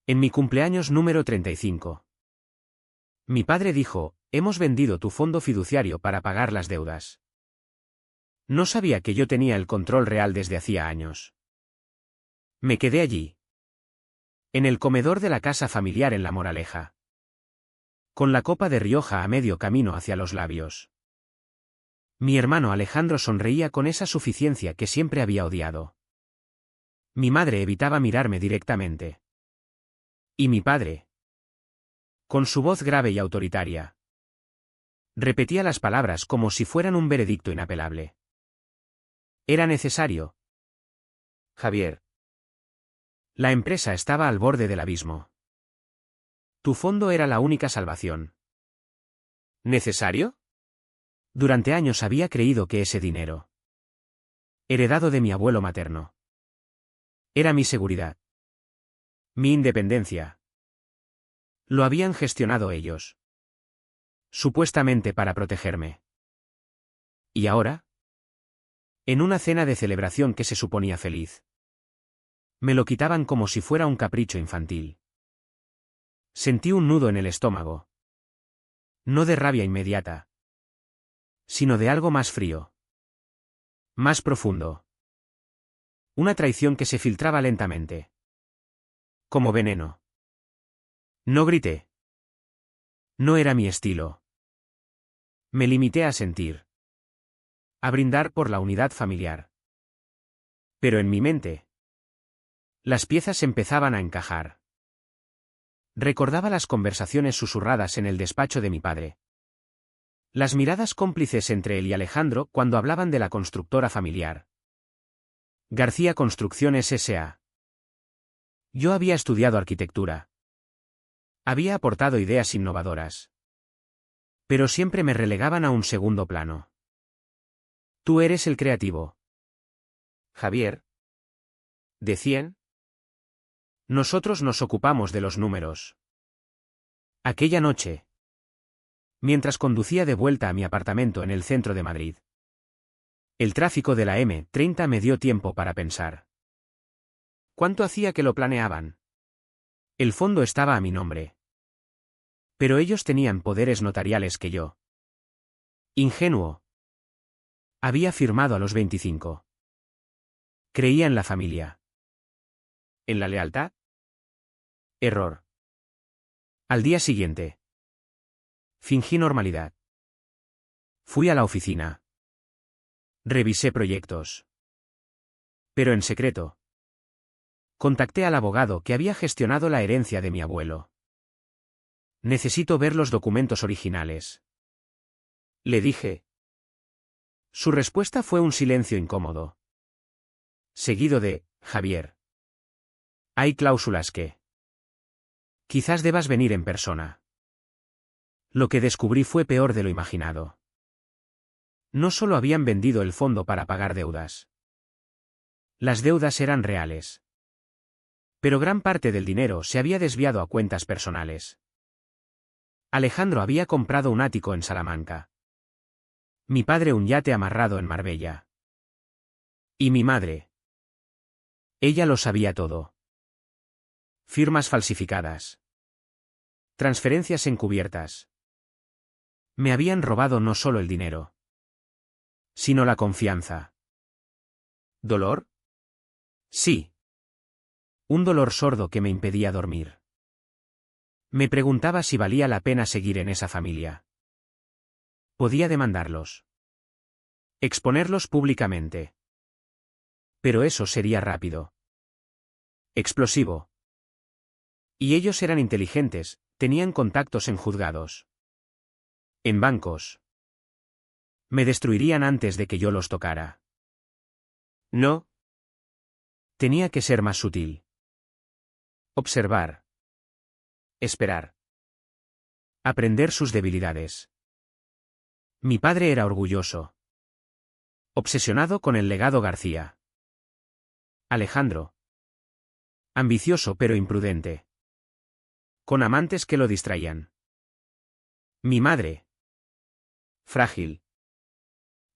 En mi cumpleaños número 35. Mi padre dijo, hemos vendido tu fondo fiduciario para pagar las deudas. No sabía que yo tenía el control real desde hacía años. Me quedé allí. En el comedor de la casa familiar en La Moraleja. Con la copa de Rioja a medio camino hacia los labios. Mi hermano Alejandro sonreía con esa suficiencia que siempre había odiado. Mi madre evitaba mirarme directamente. Y mi padre, con su voz grave y autoritaria, repetía las palabras como si fueran un veredicto inapelable. Era necesario. Javier. La empresa estaba al borde del abismo. Tu fondo era la única salvación. ¿Necesario? Durante años había creído que ese dinero, heredado de mi abuelo materno, era mi seguridad. Mi independencia. Lo habían gestionado ellos. Supuestamente para protegerme. ¿Y ahora? En una cena de celebración que se suponía feliz. Me lo quitaban como si fuera un capricho infantil. Sentí un nudo en el estómago. No de rabia inmediata, sino de algo más frío. Más profundo. Una traición que se filtraba lentamente. Como veneno. No grité. No era mi estilo. Me limité a sentir. A brindar por la unidad familiar. Pero en mi mente, las piezas empezaban a encajar. Recordaba las conversaciones susurradas en el despacho de mi padre. Las miradas cómplices entre él y Alejandro cuando hablaban de la constructora familiar. García Construcciones S.A. Yo había estudiado arquitectura. Había aportado ideas innovadoras. Pero siempre me relegaban a un segundo plano. Tú eres el creativo. Javier. ¿Decían? Nosotros nos ocupamos de los números. Aquella noche, mientras conducía de vuelta a mi apartamento en el centro de Madrid, el tráfico de la M30 me dio tiempo para pensar. ¿Cuánto hacía que lo planeaban? El fondo estaba a mi nombre. Pero ellos tenían poderes notariales que yo. Ingenuo. Había firmado a los 25. Creía en la familia. ¿En la lealtad? Error. Al día siguiente. Fingí normalidad. Fui a la oficina. Revisé proyectos. Pero en secreto. Contacté al abogado que había gestionado la herencia de mi abuelo. Necesito ver los documentos originales. Le dije. Su respuesta fue un silencio incómodo. Seguido de, Javier. Hay cláusulas que. Quizás debas venir en persona. Lo que descubrí fue peor de lo imaginado. No solo habían vendido el fondo para pagar deudas. Las deudas eran reales. Pero gran parte del dinero se había desviado a cuentas personales. Alejandro había comprado un ático en Salamanca. Mi padre un yate amarrado en Marbella. Y mi madre. Ella lo sabía todo. Firmas falsificadas. Transferencias encubiertas. Me habían robado no solo el dinero, sino la confianza. ¿Dolor? Sí. Un dolor sordo que me impedía dormir. Me preguntaba si valía la pena seguir en esa familia. Podía demandarlos. Exponerlos públicamente. Pero eso sería rápido. Explosivo. Y ellos eran inteligentes, tenían contactos en juzgados. En bancos. Me destruirían antes de que yo los tocara. No. Tenía que ser más sutil. Observar. Esperar. Aprender sus debilidades. Mi padre era orgulloso. Obsesionado con el legado García. Alejandro. Ambicioso pero imprudente. Con amantes que lo distraían. Mi madre. Frágil.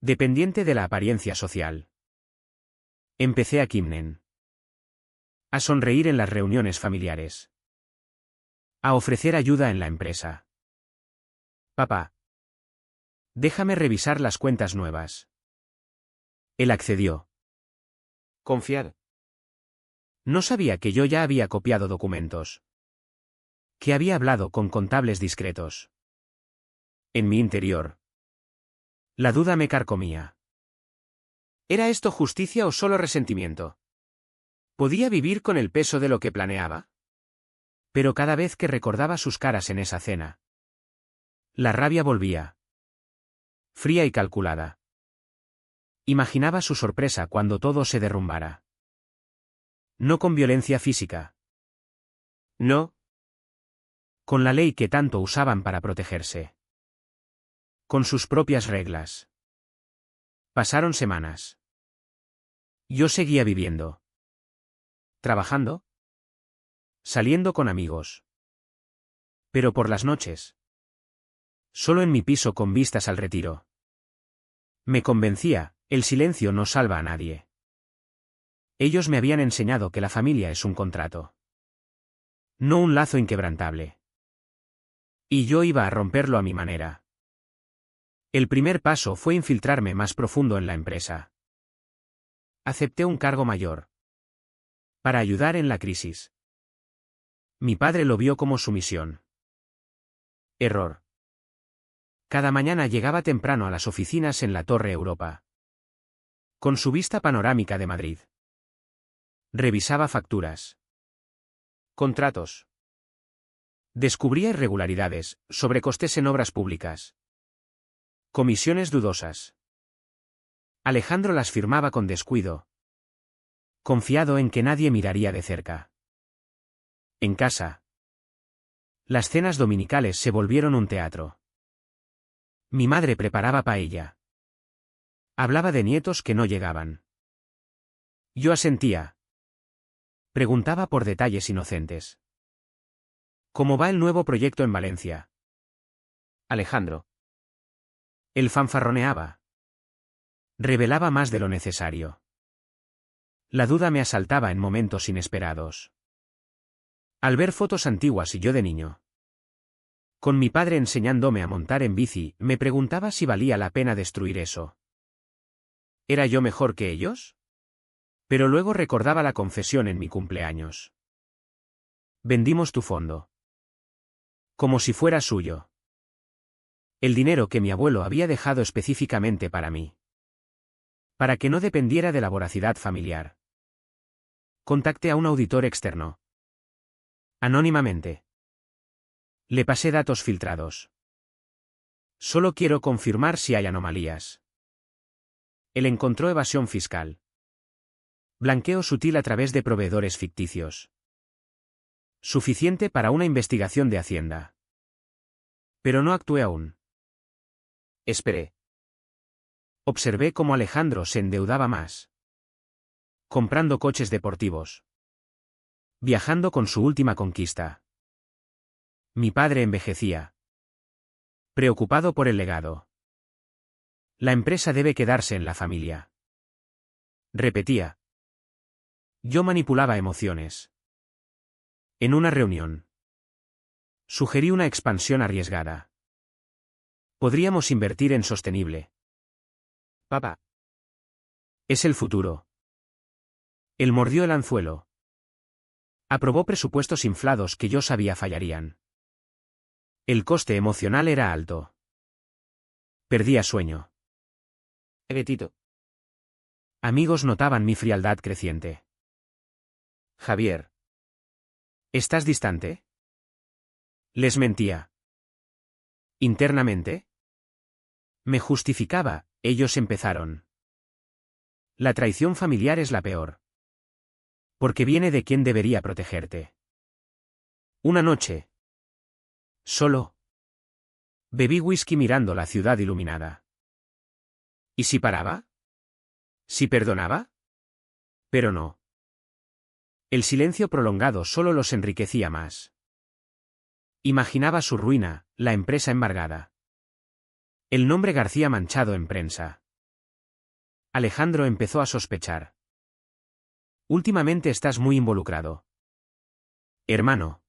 Dependiente de la apariencia social. Empecé a Kimnen. A sonreír en las reuniones familiares. A ofrecer ayuda en la empresa. Papá. Déjame revisar las cuentas nuevas. Él accedió. Confiar. No sabía que yo ya había copiado documentos. Que había hablado con contables discretos. En mi interior. La duda me carcomía. ¿Era esto justicia o solo resentimiento? ¿Podía vivir con el peso de lo que planeaba? Pero cada vez que recordaba sus caras en esa cena, la rabia volvía. Fría y calculada. Imaginaba su sorpresa cuando todo se derrumbara. No con violencia física. No. Con la ley que tanto usaban para protegerse. Con sus propias reglas. Pasaron semanas. Yo seguía viviendo. Trabajando. Saliendo con amigos. Pero por las noches. Solo en mi piso con vistas al retiro. Me convencía, el silencio no salva a nadie. Ellos me habían enseñado que la familia es un contrato. No un lazo inquebrantable. Y yo iba a romperlo a mi manera. El primer paso fue infiltrarme más profundo en la empresa. Acepté un cargo mayor. Para ayudar en la crisis. Mi padre lo vio como su misión. Error. Cada mañana llegaba temprano a las oficinas en la Torre Europa. Con su vista panorámica de Madrid. Revisaba facturas. Contratos. Descubría irregularidades, sobrecostes en obras públicas. Comisiones dudosas. Alejandro las firmaba con descuido. Confiado en que nadie miraría de cerca. En casa. Las cenas dominicales se volvieron un teatro. Mi madre preparaba paella. Hablaba de nietos que no llegaban. Yo asentía. Preguntaba por detalles inocentes. ¿Cómo va el nuevo proyecto en Valencia? Alejandro. Él fanfarroneaba. Revelaba más de lo necesario. La duda me asaltaba en momentos inesperados. Al ver fotos antiguas y yo de niño. Con mi padre enseñándome a montar en bici, me preguntaba si valía la pena destruir eso. ¿Era yo mejor que ellos? Pero luego recordaba la confesión en mi cumpleaños. Vendimos tu fondo. Como si fuera suyo. El dinero que mi abuelo había dejado específicamente para mí. Para que no dependiera de la voracidad familiar. Contacté a un auditor externo. Anónimamente. Le pasé datos filtrados. Solo quiero confirmar si hay anomalías. Él encontró evasión fiscal. Blanqueo sutil a través de proveedores ficticios. Suficiente para una investigación de Hacienda. Pero no actué aún. Esperé. Observé cómo Alejandro se endeudaba más. Comprando coches deportivos. Viajando con su última conquista. Mi padre envejecía. Preocupado por el legado. La empresa debe quedarse en la familia. Repetía. Yo manipulaba emociones. En una reunión. Sugerí una expansión arriesgada. Podríamos invertir en sostenible. Papá. Es el futuro. Él mordió el anzuelo. Aprobó presupuestos inflados que yo sabía fallarían. El coste emocional era alto. Perdía sueño. Betito. Amigos notaban mi frialdad creciente. Javier. ¿Estás distante? Les mentía. Internamente. Me justificaba, ellos empezaron. La traición familiar es la peor. Porque viene de quien debería protegerte. Una noche. Solo. Bebí whisky mirando la ciudad iluminada. ¿Y si paraba? ¿Si perdonaba? Pero no. El silencio prolongado solo los enriquecía más. Imaginaba su ruina, la empresa embargada. El nombre García manchado en prensa. Alejandro empezó a sospechar. Últimamente estás muy involucrado. Hermano.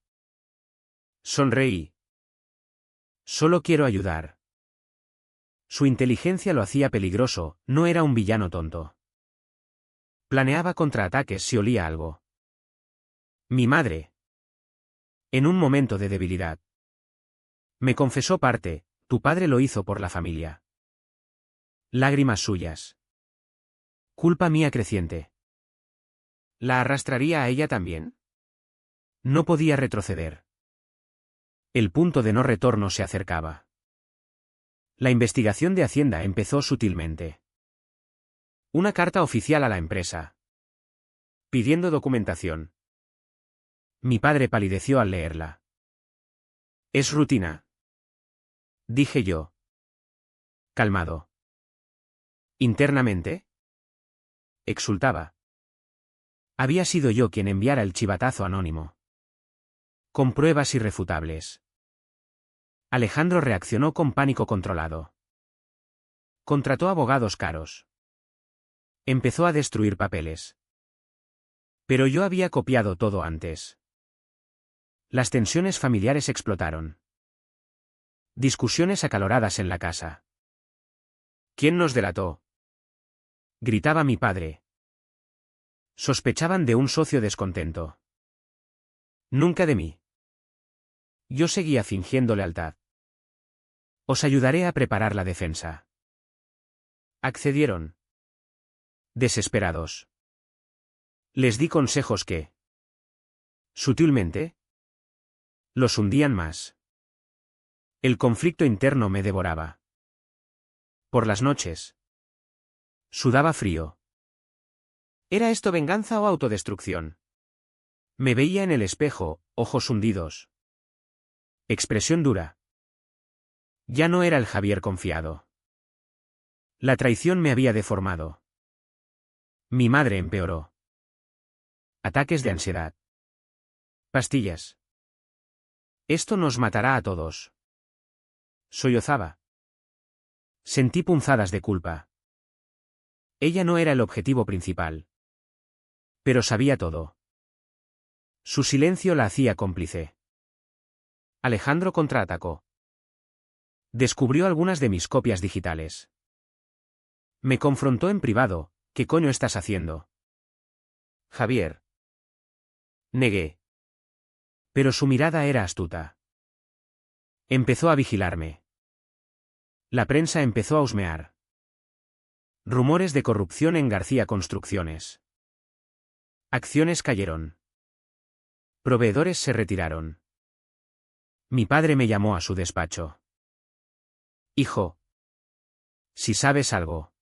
Sonreí. Solo quiero ayudar. Su inteligencia lo hacía peligroso, no era un villano tonto. Planeaba contraataques si olía algo. Mi madre. En un momento de debilidad. Me confesó parte, tu padre lo hizo por la familia. Lágrimas suyas. Culpa mía creciente. ¿La arrastraría a ella también? No podía retroceder. El punto de no retorno se acercaba. La investigación de Hacienda empezó sutilmente. Una carta oficial a la empresa. Pidiendo documentación. Mi padre palideció al leerla. Es rutina. Dije yo. Calmado. ¿Internamente? Exultaba. Había sido yo quien enviara el chivatazo anónimo. Con pruebas irrefutables. Alejandro reaccionó con pánico controlado. Contrató abogados caros. Empezó a destruir papeles. Pero yo había copiado todo antes. Las tensiones familiares explotaron. Discusiones acaloradas en la casa. ¿Quién nos delató? Gritaba mi padre. Sospechaban de un socio descontento. Nunca de mí. Yo seguía fingiendo lealtad. Os ayudaré a preparar la defensa. Accedieron. Desesperados. Les di consejos que, sutilmente, los hundían más. El conflicto interno me devoraba. Por las noches. Sudaba frío. ¿Era esto venganza o autodestrucción? Me veía en el espejo, ojos hundidos. Expresión dura. Ya no era el Javier confiado. La traición me había deformado. Mi madre empeoró. Ataques de ansiedad. Pastillas. Esto nos matará a todos. Sollozaba. Sentí punzadas de culpa. Ella no era el objetivo principal. Pero sabía todo. Su silencio la hacía cómplice. Alejandro contraatacó. Descubrió algunas de mis copias digitales. Me confrontó en privado. ¿Qué coño estás haciendo? Javier. Negué. Pero su mirada era astuta. Empezó a vigilarme. La prensa empezó a husmear. Rumores de corrupción en García Construcciones. Acciones cayeron. Proveedores se retiraron. Mi padre me llamó a su despacho. Hijo. Si sabes algo.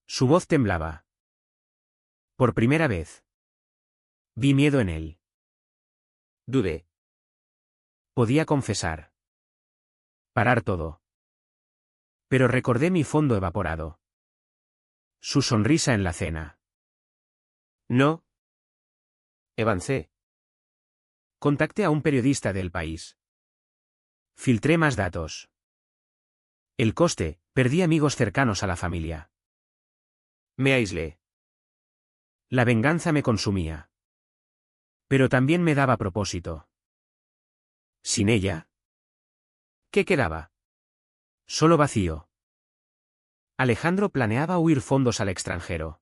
Su voz temblaba. Por primera vez. Vi miedo en él. Dudé. Podía confesar. Parar todo. Pero recordé mi fondo evaporado. Su sonrisa en la cena. No. Avancé. Contacté a un periodista del País. Filtré más datos. El coste, perdí amigos cercanos a la familia. Me aislé. La venganza me consumía. Pero también me daba propósito. Sin ella. ¿Qué quedaba? Solo vacío. Alejandro planeaba huir fondos al extranjero.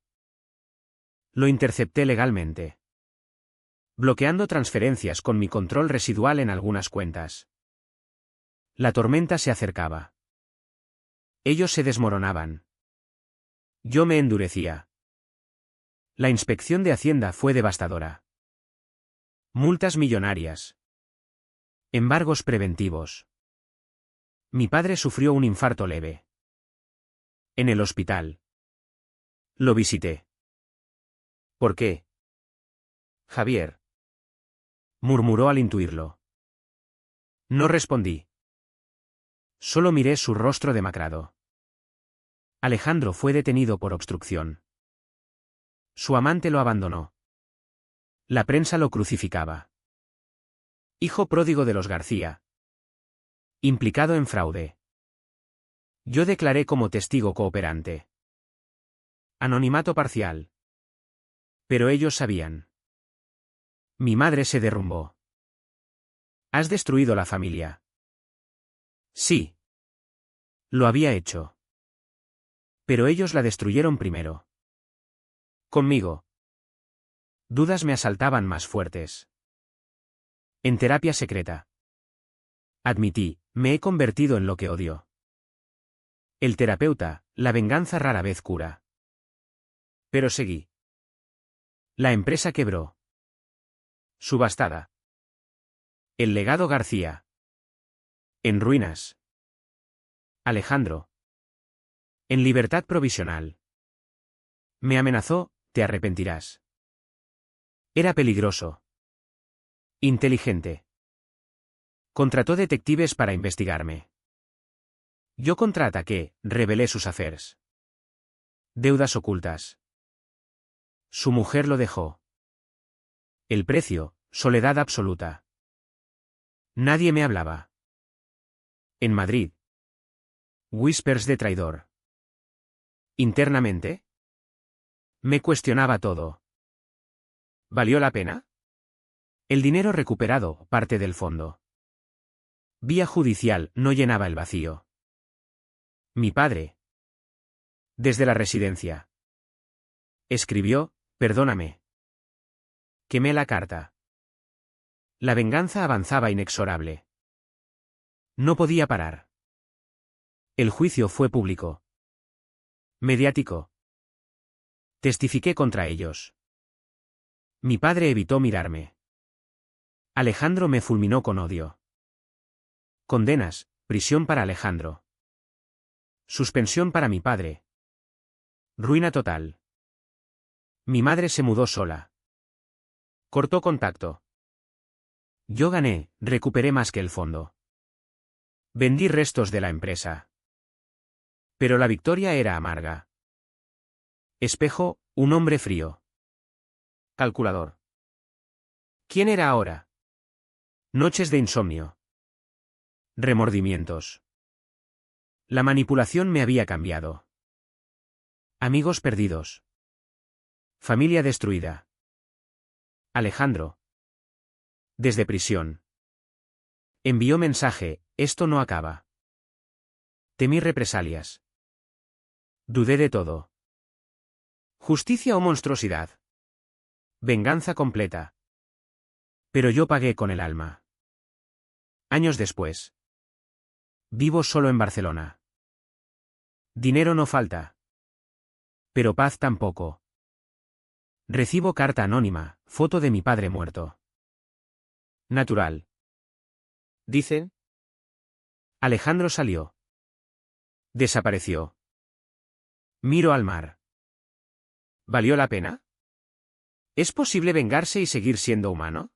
Lo intercepté legalmente. Bloqueando transferencias con mi control residual en algunas cuentas. La tormenta se acercaba. Ellos se desmoronaban. Yo me endurecía. La inspección de Hacienda fue devastadora. Multas millonarias. Embargos preventivos. Mi padre sufrió un infarto leve. En el hospital. Lo visité. ¿Por qué? Javier. Murmuró al intuirlo. No respondí. Solo miré su rostro demacrado. Alejandro fue detenido por obstrucción. Su amante lo abandonó. La prensa lo crucificaba. Hijo pródigo de los García. Implicado en fraude. Yo declaré como testigo cooperante. Anonimato parcial. Pero ellos sabían. Mi madre se derrumbó. Has destruido la familia. Sí. Lo había hecho. Pero ellos la destruyeron primero. Conmigo. Dudas me asaltaban más fuertes. En terapia secreta. Admití, me he convertido en lo que odio. El terapeuta, la venganza rara vez cura. Pero seguí. La empresa quebró. Subastada. El legado García. En ruinas. Alejandro. En libertad provisional. Me amenazó, te arrepentirás. Era peligroso. Inteligente. Contrató detectives para investigarme. Yo contraataqué, revelé sus affairs. Deudas ocultas. Su mujer lo dejó. El precio, soledad absoluta. Nadie me hablaba. En Madrid. Whispers de traidor. Internamente. Me cuestionaba todo. ¿Valió la pena? El dinero recuperado, parte del fondo. Vía judicial, no llenaba el vacío. Mi padre. Desde la residencia. Escribió, perdóname. Quemé la carta. La venganza avanzaba inexorable. No podía parar. El juicio fue público. Mediático. Testifiqué contra ellos. Mi padre evitó mirarme. Alejandro me fulminó con odio. Condenas, prisión para Alejandro. Suspensión para mi padre. Ruina total. Mi madre se mudó sola. Cortó contacto. Yo gané, recuperé más que el fondo. Vendí restos de la empresa. Pero la victoria era amarga. Espejo, un hombre frío. Calculador. ¿Quién era ahora? Noches de insomnio. Remordimientos. La manipulación me había cambiado. Amigos perdidos. Familia destruida. Alejandro. Desde prisión. Envió mensaje, esto no acaba. Temí represalias. Dudé de todo. ¿Justicia o monstruosidad? Venganza completa. Pero yo pagué con el alma. Años después. Vivo solo en Barcelona. Dinero no falta. Pero paz tampoco. Recibo carta anónima, foto de mi padre muerto. Natural. Dicen. Alejandro salió. Desapareció. Miro al mar. ¿Valió la pena? ¿Es posible vengarse y seguir siendo humano?